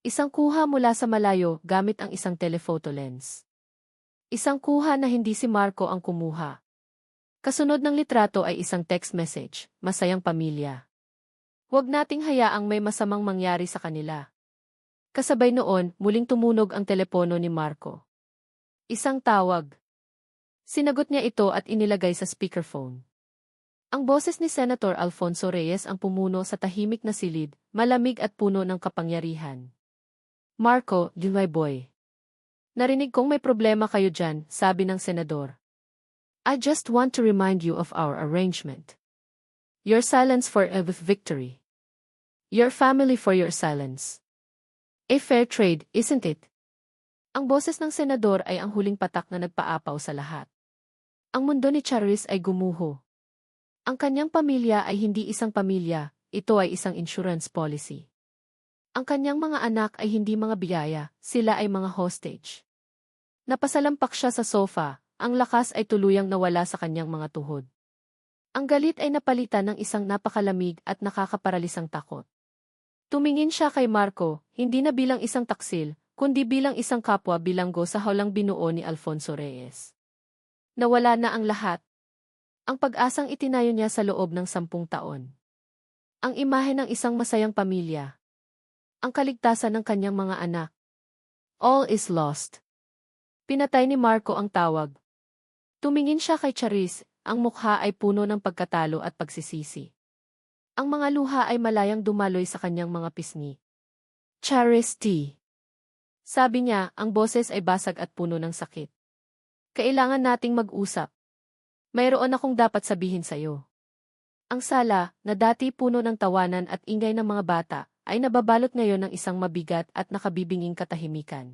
Isang kuha mula sa malayo gamit ang isang telephoto lens. Isang kuha na hindi si Marco ang kumuha. Kasunod ng litrato ay isang text message, masayang pamilya. Huwag nating hayaang may masamang mangyari sa kanila. Kasabay noon, muling tumunog ang telepono ni Marco. Isang tawag. Sinagot niya ito at inilagay sa speakerphone. Ang boses ni Senator Alfonso Reyes ang pumuno sa tahimik na silid, malamig at puno ng kapangyarihan. Marco, my boy. Narinig kong may problema kayo dyan, sabi ng senador. I just want to remind you of our arrangement. Your silence for a victory. Your family for your silence. A fair trade, isn't it? Ang boses ng senador ay ang huling patak na nagpaapaw sa lahat. Ang mundo ni Charis ay gumuho. Ang kanyang pamilya ay hindi isang pamilya, ito ay isang insurance policy. Ang kanyang mga anak ay hindi mga biyaya, sila ay mga hostage. Napasalampak siya sa sofa, ang lakas ay tuluyang nawala sa kanyang mga tuhod. Ang galit ay napalitan ng isang napakalamig at nakakaparalisang takot. Tumingin siya kay Marco, hindi na bilang isang taksil, kundi bilang isang kapwa bilanggo sa hawlang binuo ni Alfonso Reyes. Nawala na ang lahat. Ang pag-asang itinayo niya sa loob ng 10 taon. Ang imahe ng isang masayang pamilya. Ang kaligtasan ng kanyang mga anak. All is lost. Pinatay ni Marco ang tawag. Tumingin siya kay Charis, ang mukha ay puno ng pagkatalo at pagsisisi. Ang mga luha ay malayang dumaloy sa kanyang mga pisngi. Charis T. Sabi niya, ang boses ay basag at puno ng sakit. Kailangan nating mag-usap. Mayroon akong dapat sabihin sa'yo. Ang sala, na dati puno ng tawanan at ingay ng mga bata, ay nababalot ngayon ng isang mabigat at nakabibinging katahimikan.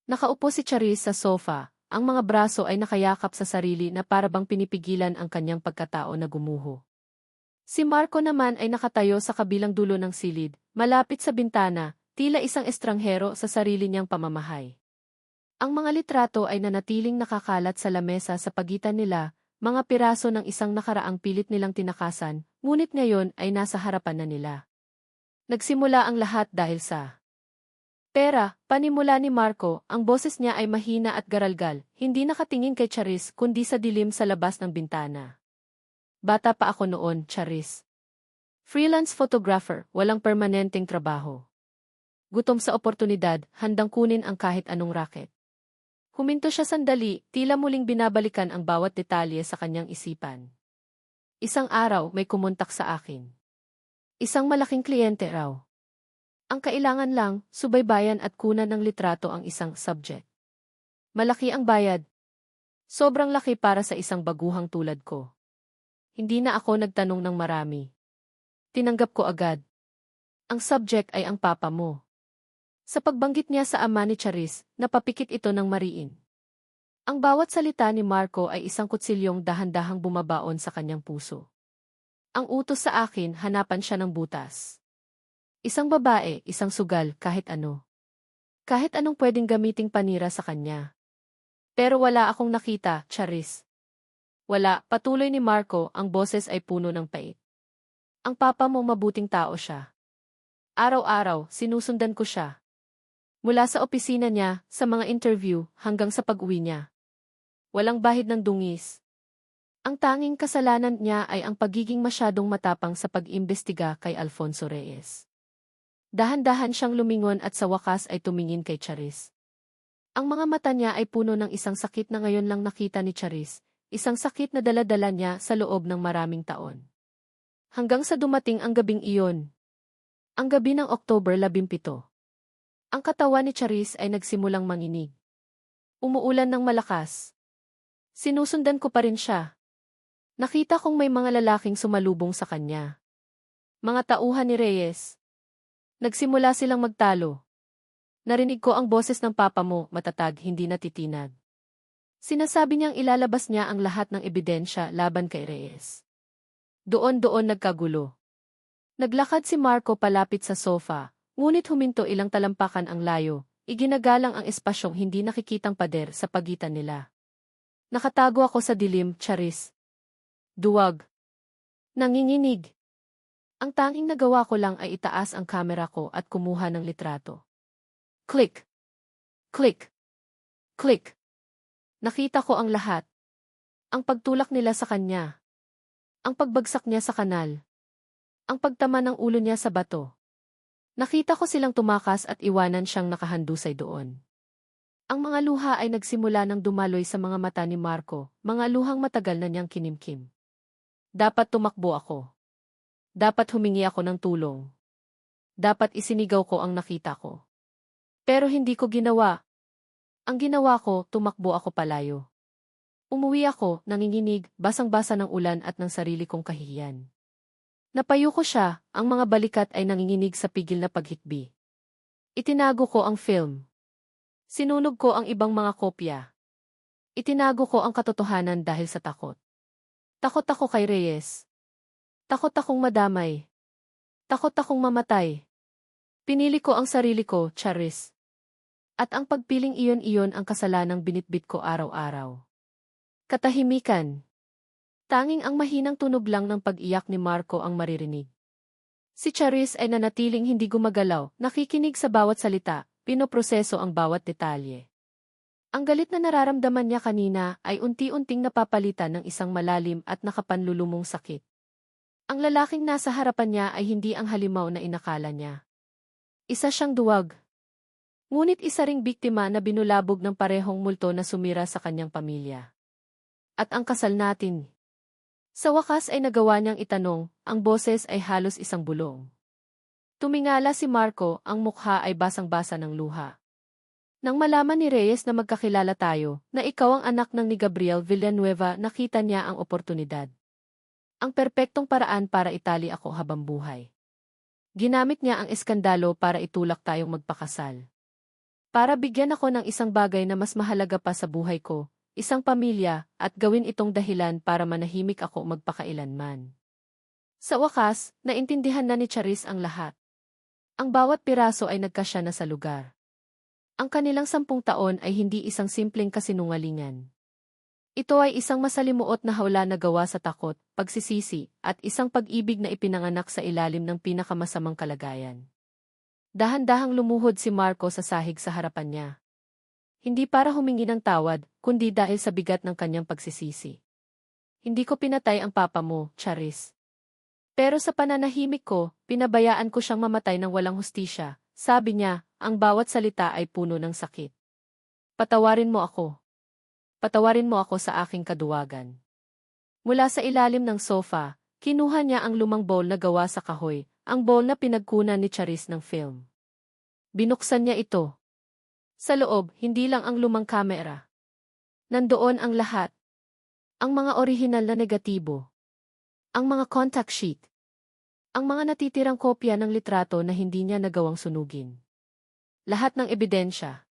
Nakaupo si Charis sa sofa, ang mga braso ay nakayakap sa sarili na parabang pinipigilan ang kanyang pagkatao na gumuho. Si Marco naman ay nakatayo sa kabilang dulo ng silid, malapit sa bintana, tila isang estranghero sa sarili niyang pamamahay. Ang mga litrato ay nanatiling nakakalat sa lamesa sa pagitan nila, mga piraso ng isang nakaraang pilit nilang tinakasan, ngunit ngayon ay nasa harapan na nila. Nagsimula ang lahat dahil sa pera, panimula ni Marco, ang boses niya ay mahina at garalgal, hindi nakatingin kay Charis kundi sa dilim sa labas ng bintana. Bata pa ako noon, Charis. Freelance photographer, walang permanenteng trabaho. Gutom sa oportunidad, handang kunin ang kahit anong raket. Huminto siya sandali, tila muling binabalikan ang bawat detalye sa kanyang isipan. Isang araw may kumontak sa akin. Isang malaking kliyente raw. Ang kailangan lang, subaybayan at kunan ng litrato ang isang subject. Malaki ang bayad. Sobrang laki para sa isang baguhang tulad ko. Hindi na ako nagtanong ng marami. Tinanggap ko agad. Ang subject ay ang papa mo. Sa pagbanggit niya sa ama ni Charis, napapikit ito ng mariin. Ang bawat salita ni Marco ay isang kutsilyong dahan-dahang bumabaon sa kanyang puso. Ang utos sa akin, hanapan siya ng butas. Isang babae, isang sugal, kahit ano. Kahit anong pwedeng gamiting panira sa kanya. Pero wala akong nakita, Charis. Wala, patuloy ni Marco, ang boses ay puno ng pait. Ang papa mo mabuting tao siya. Araw-araw, sinusundan ko siya. Mula sa opisina niya, sa mga interview, hanggang sa pag-uwi niya. Walang bahid ng dungis. Ang tanging kasalanan niya ay ang pagiging masyadong matapang sa pag-imbestiga kay Alfonso Reyes. Dahan-dahan siyang lumingon at sa wakas ay tumingin kay Charis. Ang mga mata niya ay puno ng isang sakit na ngayon lang nakita ni Charis, isang sakit na dala-dala niya sa loob ng maraming taon. Hanggang sa dumating ang gabing iyon. Ang gabi ng October 17. Ang katawan ni Charis ay nagsimulang manginig. Umuulan ng malakas. Sinusundan ko pa rin siya. Nakita kong may mga lalaking sumalubong sa kanya. Mga tauhan ni Reyes. Nagsimula silang magtalo. Narinig ko ang boses ng papa mo, matatag, hindi natitinag. Sinasabi niyang ilalabas niya ang lahat ng ebidensya laban kay Reyes. Doon nagkagulo. Naglakad si Marco palapit sa sofa, ngunit huminto ilang talampakan ang layo, iginagalang ang espasyong hindi nakikitang pader sa pagitan nila. Nakatago ako sa dilim, Charis. Duwag. Nanginginig. Ang tanging nagawa ko lang ay itaas ang kamera ko at kumuha ng litrato. Click. Click. Click. Nakita ko ang lahat. Ang pagtulak nila sa kanya. Ang pagbagsak niya sa kanal. Ang pagtama ng ulo niya sa bato. Nakita ko silang tumakas at iwanan siyang nakahandusay doon. Ang mga luha ay nagsimula ng dumaloy sa mga mata ni Marco, mga luhang matagal na niyang kinimkim. Dapat tumakbo ako. Dapat humingi ako ng tulong. Dapat isinigaw ko ang nakita ko. Pero hindi ko ginawa. Ang ginawa ko, tumakbo ako palayo. Umuwi ako, nanginginig, basang-basa ng ulan at ng sarili kong kahihiyan. Napayo ko siya, ang mga balikat ay nanginginig sa pigil na paghikbi. Itinago ko ang film. Sinunog ko ang ibang mga kopya. Itinago ko ang katotohanan dahil sa takot. Takot ako kay Reyes. Takot akong madamay. Takot akong mamatay. Pinili ko ang sarili ko, Charis. At ang pagpiling iyon ang kasalanang binitbit ko araw-araw. Katahimikan. Tanging ang mahinang tunog lang ng pag-iyak ni Marco ang maririnig. Si Charis ay nanatiling hindi gumagalaw, nakikinig sa bawat salita, pinoproseso ang bawat detalye. Ang galit na nararamdaman niya kanina ay unti-unting napapalitan ng isang malalim at nakapanlulumong sakit. Ang lalaking nasa harapan niya ay hindi ang halimaw na inakala niya. Isa siyang duwag. Ngunit isa ring biktima na binulabog ng parehong multo na sumira sa kanyang pamilya. At ang kasal natin. Sa wakas ay nagawa niyang itanong, ang boses ay halos isang bulong. Tumingala si Marco, ang mukha ay basang-basa ng luha. Nang malaman ni Reyes na magkakilala tayo, na ikaw ang anak ng ni Gabriel Villanueva, nakita niya ang oportunidad. Ang perpektong paraan para itali ako habang buhay. Ginamit niya ang eskandalo para itulak tayong magpakasal. Para bigyan ako ng isang bagay na mas mahalaga pa sa buhay ko, isang pamilya, at gawin itong dahilan para manahimik ako magpakailanman. Sa wakas, naintindihan na ni Charis ang lahat. Ang bawat piraso ay nagkasya na sa lugar. Ang kanilang 10 taon ay hindi isang simpleng kasinungalingan. Ito ay isang masalimuot na hawla na gawa sa takot, pagsisisi, at isang pag-ibig na ipinanganak sa ilalim ng pinakamasamang kalagayan. Dahan-dahang lumuhod si Marco sa sahig sa harapan niya. Hindi para humingi ng tawad, kundi dahil sa bigat ng kanyang pagsisisi. Hindi ko pinatay ang papa mo, Charis. Pero sa pananahimik ko, pinabayaan ko siyang mamatay ng walang hustisya. Sabi niya, ang bawat salita ay puno ng sakit. Patawarin mo ako. Patawarin mo ako sa aking kaduwagan. Mula sa ilalim ng sofa, kinuha niya ang lumang bowl na gawa sa kahoy, ang bowl na pinagkunan ni Charis ng film. Binuksan niya ito. Sa loob, hindi lang ang lumang kamera. Nandoon ang lahat. Ang mga orihinal na negatibo. Ang mga contact sheet. Ang mga natitirang kopya ng litrato na hindi niya nagawang sunugin. Lahat ng ebidensya.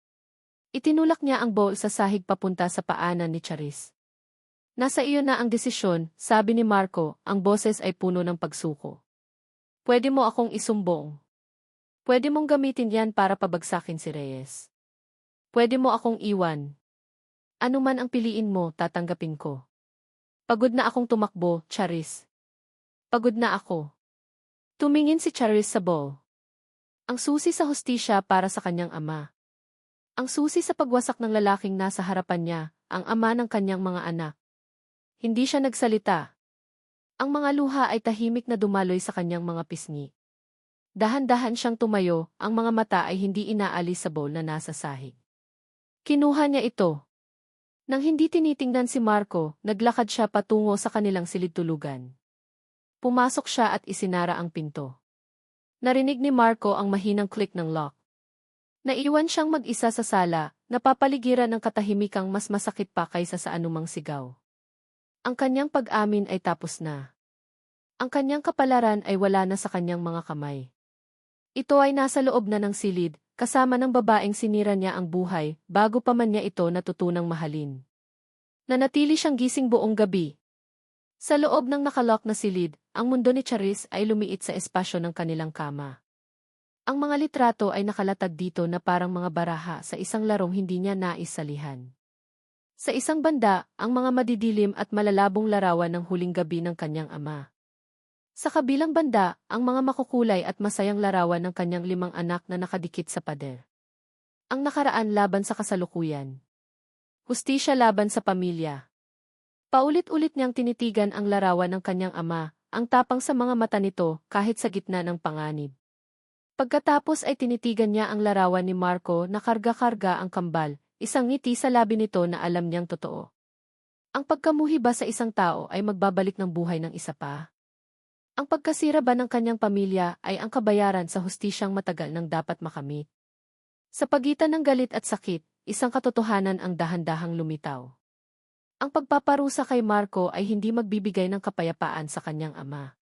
Itinulak niya ang bowl sa sahig papunta sa paanan ni Charis. Nasa iyo na ang desisyon, sabi ni Marco, ang boses ay puno ng pagsuko. Pwede mo akong isumbong. Pwede mong gamitin yan para pabagsakin si Reyes. Pwede mo akong iwan. Ano man ang piliin mo, tatanggapin ko. Pagod na akong tumakbo, Charis. Pagod na ako. Tumingin si Charis sa bowl. Ang susi sa hustisya para sa kanyang ama. Ang susi sa pagwasak ng lalaking nasa harapan niya, ang ama ng kanyang mga anak. Hindi siya nagsalita. Ang mga luha ay tahimik na dumaloy sa kanyang mga pisngi. Dahan-dahan siyang tumayo, ang mga mata ay hindi inaalis sa bowl na nasa sahig. Kinuha niya ito. Nang hindi tinitingnan si Marco, naglakad siya patungo sa kanilang silid-tulugan. Pumasok siya at isinara ang pinto. Narinig ni Marco ang mahinang click ng lock. Naiwan siyang mag-isa sa sala, napapaligiran ng katahimikang mas masakit pa kaysa sa anumang sigaw. Ang kanyang pag-amin ay tapos na. Ang kanyang kapalaran ay wala na sa kanyang mga kamay. Ito ay nasa loob na ng silid, kasama ng babaeng sinira niya ang buhay, bago pa man niya ito natutunang mahalin. Nanatili siyang gising buong gabi. Sa loob ng nakalock na silid, ang mundo ni Charis ay lumiit sa espasyo ng kanilang kama. Ang mga litrato ay nakalatag dito na parang mga baraha sa isang larong hindi niya nais salihan. Sa isang banda, ang mga madidilim at malalabong larawan ng huling gabi ng kanyang ama. Sa kabilang banda, ang mga makukulay at masayang larawan ng kanyang 5 anak na nakadikit sa pader. Ang nakaraan laban sa kasalukuyan. Hustisya laban sa pamilya. Paulit-ulit niyang tinitigan ang larawan ng kanyang ama, ang tapang sa mga mata nito kahit sa gitna ng panganib. Pagkatapos ay tinitigan niya ang larawan ni Marco na karga-karga ang kambal, isang ngiti sa labi nito na alam niyang totoo. Ang pagkamuhi ba sa isang tao ay magbabalik ng buhay ng isa pa? Ang pagkasira ba ng kanyang pamilya ay ang kabayaran sa hustisyang matagal nang dapat makamit? Sa pagitan ng galit at sakit, isang katotohanan ang dahan-dahang lumitaw. Ang pagpaparusa kay Marco ay hindi magbibigay ng kapayapaan sa kanyang ama.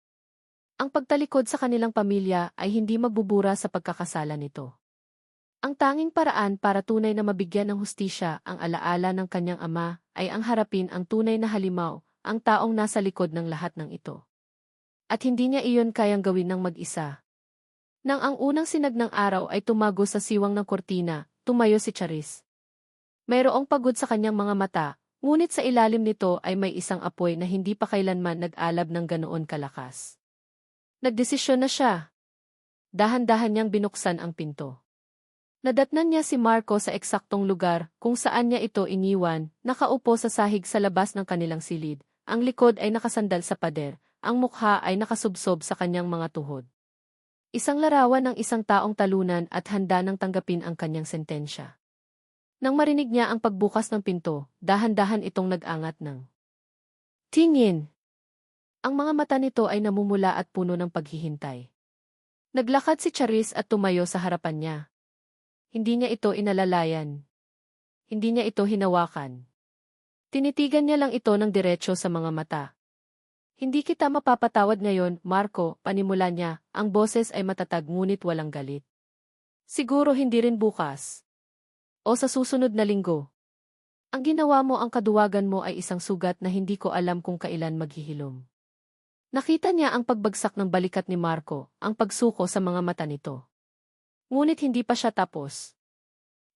Ang pagtalikod sa kanilang pamilya ay hindi magbubura sa pagkakasala nito. Ang tanging paraan para tunay na mabigyan ng hustisya ang alaala ng kanyang ama ay ang harapin ang tunay na halimaw, ang taong nasa likod ng lahat ng ito. At hindi niya iyon kayang gawin ng mag-isa. Nang ang unang sinag ng araw ay tumago sa siwang ng kortina, tumayo si Charis. Mayroong pagod sa kanyang mga mata, ngunit sa ilalim nito ay may isang apoy na hindi pa kailanman nag-alab ng ganoon kalakas. Nagdesisyon na siya. Dahan-dahan niyang binuksan ang pinto. Nadatnan niya si Marco sa eksaktong lugar kung saan niya ito iniwan, nakaupo sa sahig sa labas ng kanilang silid. Ang likod ay nakasandal sa pader, ang mukha ay nakasubsob sa kanyang mga tuhod. Isang larawan ng isang taong talunan at handa nang tanggapin ang kanyang sentensya. Nang marinig niya ang pagbukas ng pinto, dahan-dahan itong nag-angat ng tingin. Ang mga mata nito ay namumula at puno ng paghihintay. Naglakad si Charis at tumayo sa harapan niya. Hindi niya ito inalalayan. Hindi niya ito hinawakan. Tinitigan niya lang ito ng diretso sa mga mata. Hindi kita mapapatawad ngayon, Marco, panimula niya, ang boses ay matatag ngunit walang galit. Siguro hindi rin bukas. O sa susunod na linggo. Ang ginawa mo, ang kaduwagan mo ay isang sugat na hindi ko alam kung kailan maghihilom. Nakita niya ang pagbagsak ng balikat ni Marco, ang pagsuko sa mga mata nito. Ngunit hindi pa siya tapos.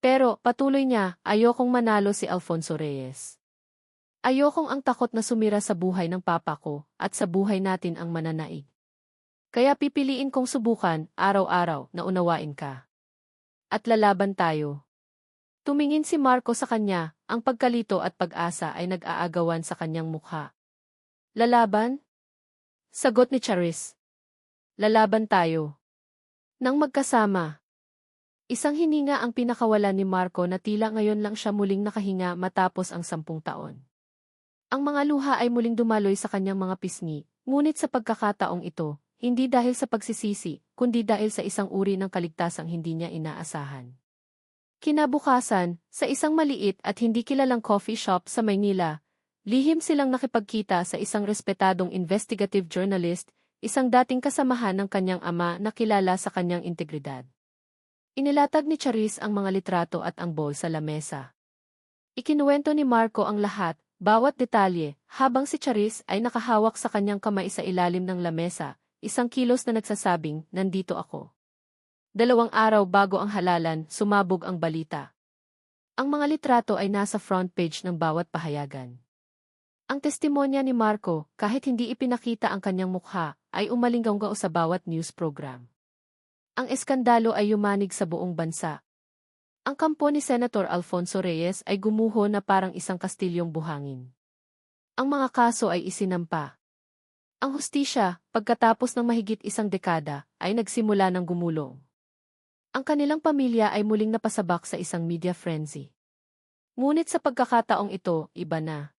Pero, patuloy niya, ayokong manalo si Alfonso Reyes. Ayokong ang takot na sumira sa buhay ng papa ko, at sa buhay natin ang mananaig. Kaya pipiliin kong subukan, araw-araw, na unawain ka. At lalaban tayo. Tumingin si Marco sa kanya, ang pagkalito at pag-asa ay nag-aagawan sa kanyang mukha. Lalaban? Sagot ni Charis. Lalaban tayo. Nang magkasama. Isang hininga ang pinakawalan ni Marco na tila ngayon lang siya muling nakahinga matapos ang 10 taon. Ang mga luha ay muling dumaloy sa kanyang mga pisngi, ngunit sa pagkakataong ito, hindi dahil sa pagsisisi, kundi dahil sa isang uri ng kaligtasang hindi niya inaasahan. Kinabukasan, sa isang maliit at hindi kilalang coffee shop sa Maynila, lihim silang nakipagkita sa isang respetadong investigative journalist, isang dating kasamahan ng kanyang ama na kilala sa kanyang integridad. Inilatag ni Charis ang mga litrato at ang bowl sa lamesa. Ikinuwento ni Marco ang lahat, bawat detalye, habang si Charis ay nakahawak sa kanyang kamay sa ilalim ng lamesa, isang kilos na nagsasabing, nandito ako. 2 araw bago ang halalan, sumabog ang balita. Ang mga litrato ay nasa front page ng bawat pahayagan. Ang testimonya ni Marco, kahit hindi ipinakita ang kanyang mukha, ay umalinggaw sa bawat news program. Ang eskandalo ay yumanig sa buong bansa. Ang kampo ni Senator Alfonso Reyes ay gumuho na parang isang kastilyong buhangin. Ang mga kaso ay isinampa. Ang hustisya, pagkatapos ng mahigit 1 dekada, ay nagsimula ng gumulong. Ang kanilang pamilya ay muling napasabak sa isang media frenzy. Ngunit sa pagkakataong ito, iba na.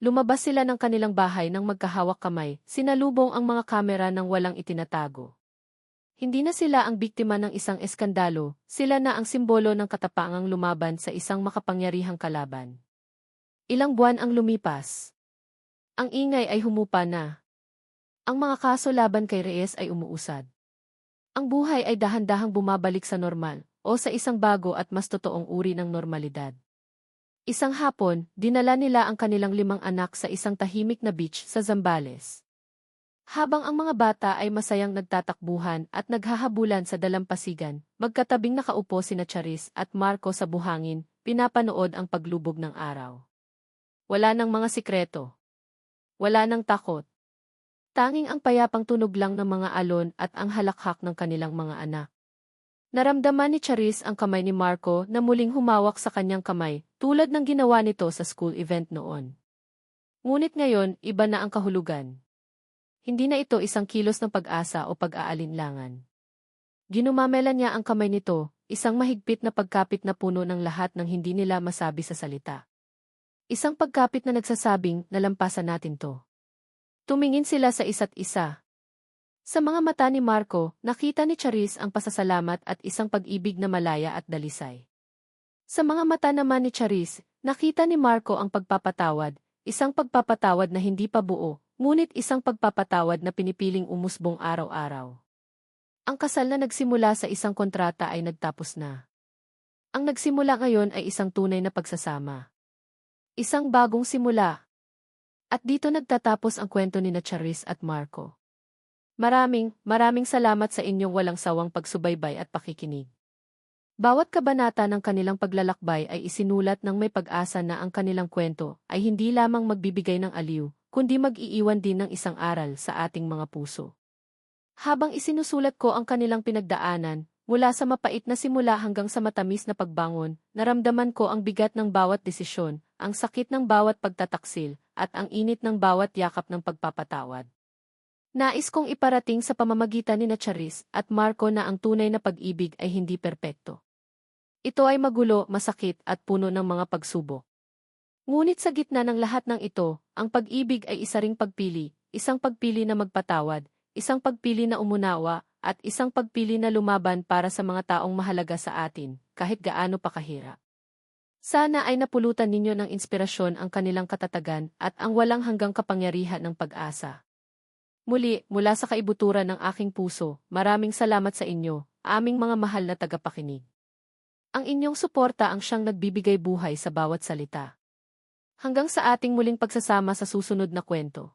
Lumabas sila ng kanilang bahay nang magkahawak kamay, sinalubong ang mga kamera ng walang itinatago. Hindi na sila ang biktima ng isang eskandalo, sila na ang simbolo ng katapangang lumaban sa isang makapangyarihang kalaban. Ilang buwan ang lumipas. Ang ingay ay humupa na. Ang mga kaso laban kay Reyes ay umuusad. Ang buhay ay dahan-dahang bumabalik sa normal, o sa isang bago at mas totoong uri ng normalidad. Isang hapon, dinala nila ang kanilang 5 anak sa isang tahimik na beach sa Zambales. Habang ang mga bata ay masayang nagtatakbuhan at naghahabulan sa dalampasigan, magkatabing nakaupo sina Charis at Marco sa buhangin, pinapanood ang paglubog ng araw. Wala nang mga sikreto. Wala nang takot. Tanging ang payapang tunog lang ng mga alon at ang halakhak ng kanilang mga anak. Naramdaman ni Charis ang kamay ni Marco na muling humawak sa kanyang kamay, tulad ng ginawa nito sa school event noon. Ngunit ngayon, iba na ang kahulugan. Hindi na ito isang kilos ng pag-asa o pag-aalinlangan. Ginumamela niya ang kamay nito, isang mahigpit na pagkapit na puno ng lahat ng hindi nila masabi sa salita. Isang pagkapit na nagsasabing, nalampasan natin to. Tumingin sila sa isa't isa. Sa mga mata ni Marco, nakita ni Charis ang pasasalamat at isang pag-ibig na malaya at dalisay. Sa mga mata naman ni Charis, nakita ni Marco ang pagpapatawad, isang pagpapatawad na hindi pa buo, ngunit isang pagpapatawad na pinipiling umusbong araw-araw. Ang kasal na nagsimula sa isang kontrata ay nagtapos na. Ang nagsimula ngayon ay isang tunay na pagsasama. Isang bagong simula. At dito nagtatapos ang kwento ni Charis at Marco. Maraming salamat sa inyong walang sawang pagsubaybay at pakikinig. Bawat kabanata ng kanilang paglalakbay ay isinulat ng may pag-asa na ang kanilang kwento ay hindi lamang magbibigay ng aliw, kundi mag-iiwan din ng isang aral sa ating mga puso. Habang isinusulat ko ang kanilang pinagdaanan, mula sa mapait na simula hanggang sa matamis na pagbangon, naramdaman ko ang bigat ng bawat desisyon, ang sakit ng bawat pagtataksil, at ang init ng bawat yakap ng pagpapatawad. Nais kong iparating sa pamamagitan ni Charis at Marco na ang tunay na pag-ibig ay hindi perpekto. Ito ay magulo, masakit at puno ng mga pagsubok. Ngunit sa gitna ng lahat ng ito, ang pag-ibig ay isa ring pagpili, isang pagpili na magpatawad, isang pagpili na umunawa, at isang pagpili na lumaban para sa mga taong mahalaga sa atin, kahit gaano pa kahirap. Sana ay napulutan ninyo ng inspirasyon ang kanilang katatagan at ang walang hanggang kapangyarihan ng pag-asa. Muli, mula sa kaibuturan ng aking puso, maraming salamat sa inyo, aming mga mahal na tagapakinig. Ang inyong suporta ang siyang nagbibigay buhay sa bawat salita. Hanggang sa ating muling pagsasama sa susunod na kwento.